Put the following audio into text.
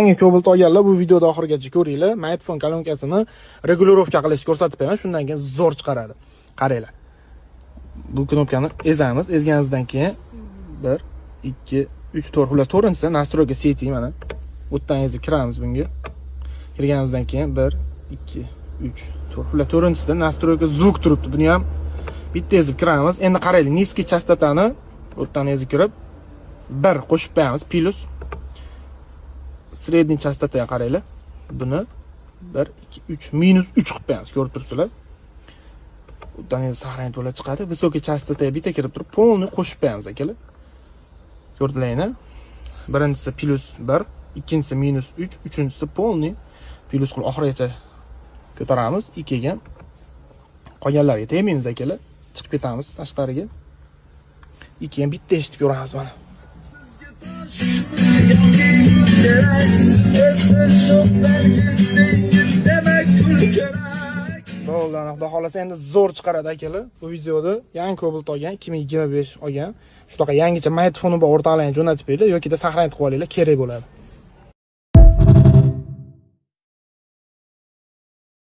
Yangi Cobalt olganlar bu videoda oxirigacha ko'ringlar. Smartphone kolonkasini regulirovka qilishni ko'rsatib beraman, shundan keyin zo'r chiqaradi. Qaranglar. Bu knopkani ezamiz. Ezganimizdan keyin 1 2 3 4 xullas to'rtinchisi nastroyka setting mana. Bu yerdan ezib kiramiz bunga. Kirganimizdan keyin 1 2 3 4 xullas to'rtinchisida nastroyka zvuk turibdi. Buni ham bitta ezib kiramiz. Endi qaraylik, niskiy chastotani bu yerdan ezib kirib 1 qo'shib qo'yamiz. Plus sredniy chastotaga qaranglar. Buni 1 2 3 minus 3 qilib qo'yamiz. Ko'rib turibsizlar. Undan endi saqlanib to'la chiqadi. Visokiy chastotaga bitta kirib turib, polni qo'shib qo'yamiz akalar. Ko'rdinglarmi? Birinchisi plus 1, ikkinchisi minus 3, uchinchisi polni plus qilib oxirigacha ko'taramiz. 2 ga qolganlarga tegmaymiz akalar. Chiqib ketamiz tashqariga. 2 ga bitta eshitib ko'ramiz mana. Bo'ldi, xudo xolasa endi zo'r chiqaradi akalar. Bu videoda yangi Cobalt olgan, 2025 olgan. Shunaqa yangicha smartfoni bor o'rtoqlarga jo'natib qo'yinglar yoki saqlanib qo'yinglar, kerak bo'ladi.